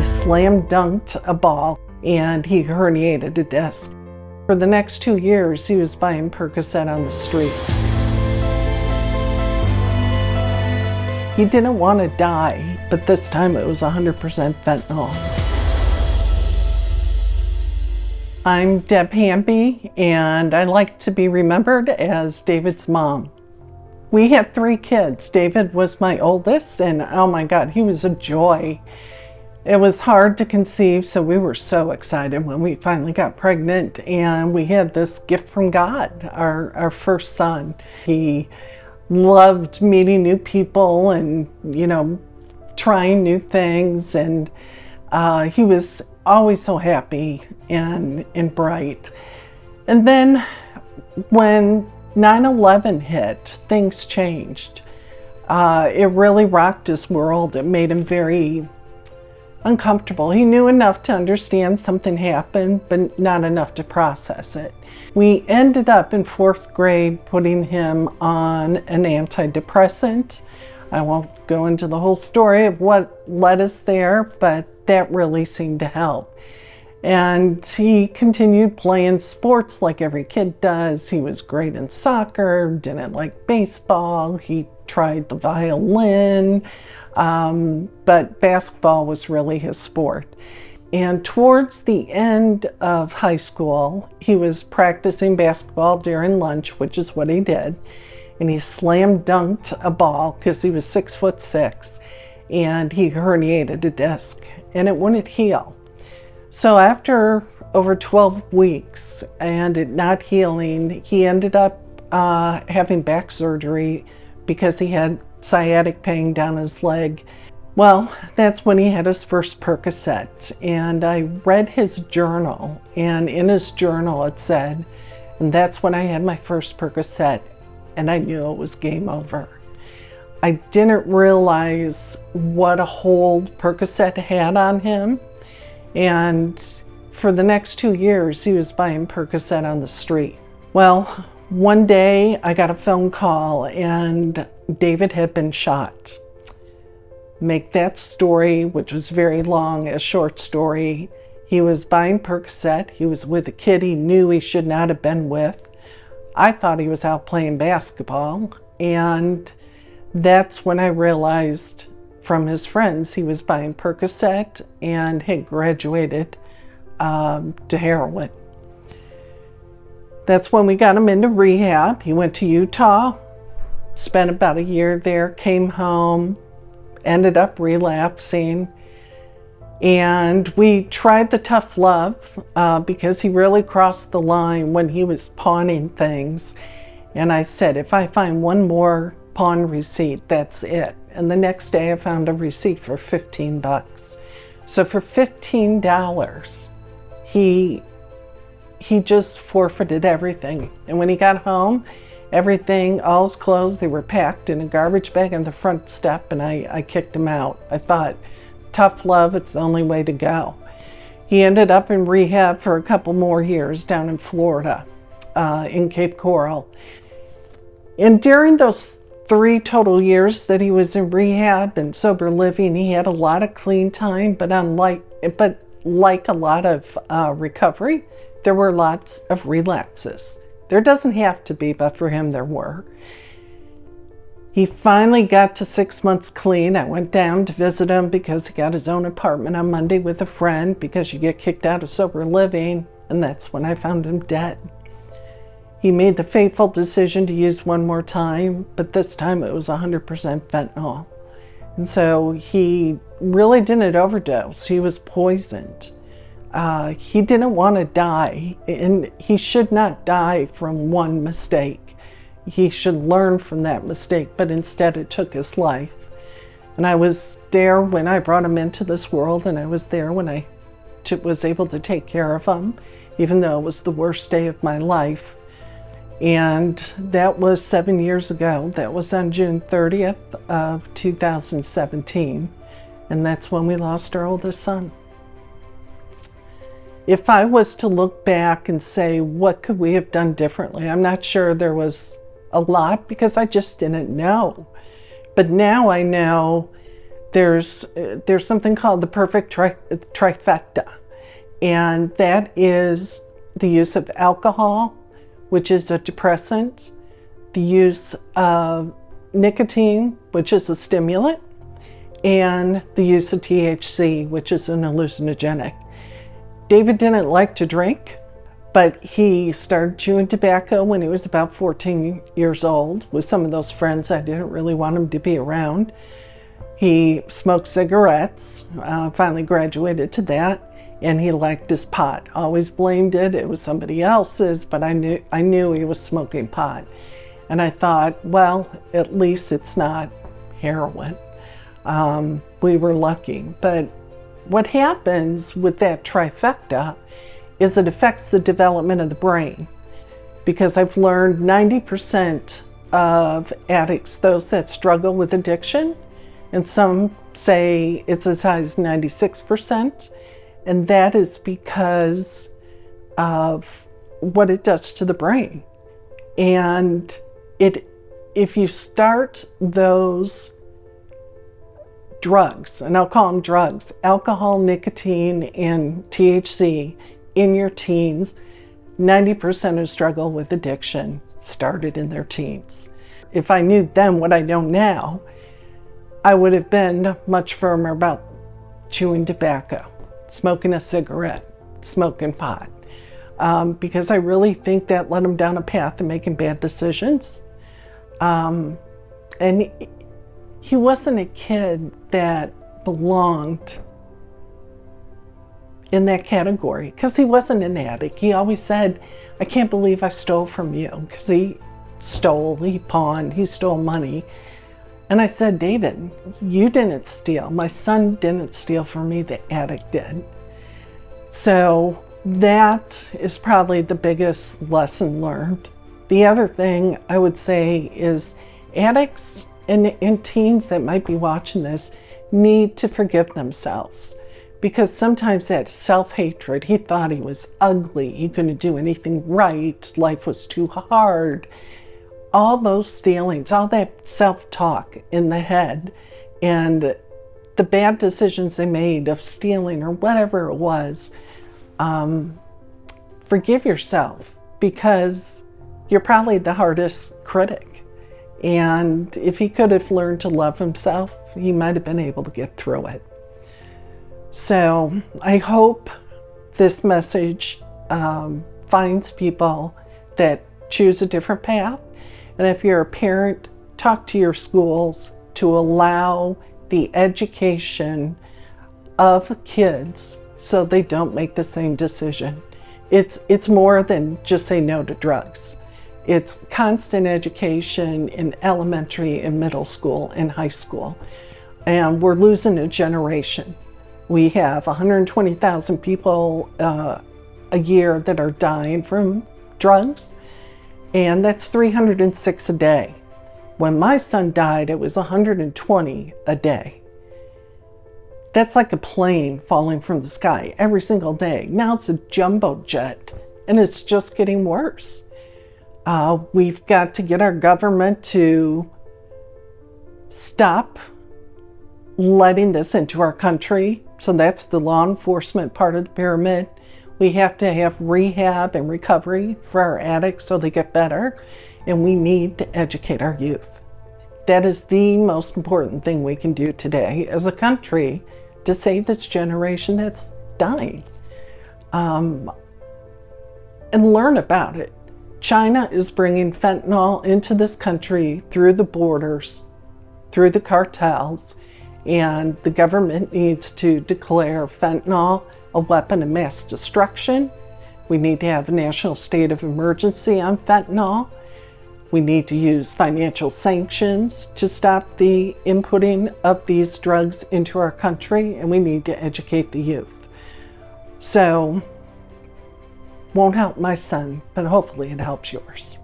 slam dunked a ball and he herniated a disc. For the next 2 years, he was buying Percocet on the street. He didn't want to die, but this time it was 100% fentanyl. I'm Deb Hanby, and I like to be remembered as David's mom. We had 3 kids. David was my oldest, and oh my God, he was a joy. It was hard to conceive, so we were so excited when we finally got pregnant, and we had this gift from God, our first son. He loved meeting new people and, trying new things, and he was always so happy and bright. And then when 9/11 hit, things changed. It really rocked his world. It made him very uncomfortable. He knew enough to understand something happened, but not enough to process it. We ended up in 4th grade putting him on an antidepressant. I won't go into the whole story of what led us there, but that really seemed to help. And he continued playing sports like every kid does. He was great in soccer, didn't like baseball. He tried the violin. But basketball was really his sport. And towards the end of high school, he was practicing basketball during lunch, which is what he did. And he slam dunked a ball because he was 6'6", and he herniated a disc and it wouldn't heal. So after over 12 weeks and it not healing, he ended up having back surgery because he had sciatic pain down his leg. Well, that's when he had his first Percocet, and I read his journal, and in his journal it said, and that's when I had my first Percocet, and I knew it was game over. I didn't realize what a hold Percocet had on him, and for the next 2 years he was buying Percocet on the street. Well, one day I got a phone call and David had been shot. Make that story, which was very long, a short story. He was buying Percocet. He was with a kid he knew he should not have been with. I thought he was out playing basketball, and that's when I realized from his friends he was buying Percocet and had graduated to heroin. That's when we got him into rehab. He went to Utah, spent about a year there, came home, ended up relapsing. And we tried the tough love because he really crossed the line when he was pawning things. And I said, if I find one more pawn receipt, that's it. And the next day I found a receipt for $15. So for $15, he just forfeited everything. And when he got home, everything, all his clothes, they were packed in a garbage bag on the front step, and I kicked him out. I thought, tough love, it's the only way to go. He ended up in rehab for a couple more years down in Florida, in Cape Coral. And during those 3 total years that he was in rehab and sober living, he had a lot of clean time, but like a lot of recovery, there were lots of relapses. There doesn't have to be, but for him there were. He finally got to 6 months clean. I went down to visit him because he got his own apartment on Monday with a friend because you get kicked out of sober living, and that's when I found him dead. He made the fateful decision to use one more time, but this time it was 100% fentanyl. And so he really didn't overdose. He was poisoned. He didn't want to die, and he should not die from one mistake. He should learn from that mistake, but instead it took his life. And I was there when I brought him into this world, and I was there when I was able to take care of him, even though it was the worst day of my life. And that was 7 years ago. That was on June 30th of 2017. And that's when we lost our oldest son. If I was to look back and say, what could we have done differently? I'm not sure there was a lot because I just didn't know. But now I know there's something called the perfect trifecta, and that is the use of alcohol, which is a depressant, the use of nicotine, which is a stimulant, and the use of THC, which is an hallucinogenic. David didn't like to drink, but he started chewing tobacco when he was about 14 years old with some of those friends I didn't really want him to be around. He smoked cigarettes, finally graduated to that, and he liked his pot. Always blamed it, it was somebody else's, but I knew he was smoking pot. And I thought, well, at least it's not heroin. We were lucky. But what happens with that trifecta is it affects the development of the brain. Because I've learned 90% of addicts, those that struggle with addiction, and some say it's as high as 96%, and that is because of what it does to the brain. And if you start those drugs, and I'll call them drugs, alcohol, nicotine, and THC in your teens, 90% who struggle with addiction started in their teens. If I knew then what I know now, I would have been much firmer about chewing tobacco, smoking a cigarette, smoking pot, because I really think that led him down a path of making bad decisions. And he wasn't a kid that belonged in that category because he wasn't an addict. He always said, I can't believe I stole from you, because he pawned, he stole money. And I said, David, you didn't steal. My son didn't steal from me, the addict did. So that is probably the biggest lesson learned. The other thing I would say is addicts and teens that might be watching this need to forgive themselves, because sometimes that self-hatred, he thought he was ugly, he couldn't do anything right, life was too hard. All those feelings, all that self-talk in the head, and the bad decisions they made of stealing or whatever it was, forgive yourself, because you're probably the hardest critic. And if he could have learned to love himself, he might have been able to get through it. So I hope this message finds people that choose a different path. And if you're a parent, talk to your schools to allow the education of kids so they don't make the same decision. It's more than just say no to drugs. It's constant education in elementary and middle school and high school. And we're losing a generation. We have 120,000 people a year that are dying from drugs, and that's 306 a day. When my son died, it was 120 a day. That's like a plane falling from the sky every single day. Now it's a jumbo jet, and it's just getting worse. We've got to get our government to stop letting this into our country. So that's the law enforcement part of the pyramid. We have to have rehab and recovery for our addicts so they get better. And we need to educate our youth. That is the most important thing we can do today as a country to save this generation that's dying. And learn about it. China is bringing fentanyl into this country through the borders, through the cartels, and the government needs to declare fentanyl a weapon of mass destruction. We need to have a national state of emergency on fentanyl. We need to use financial sanctions to stop the inputting of these drugs into our country, and we need to educate the youth. So, won't help my son, but hopefully it helps yours.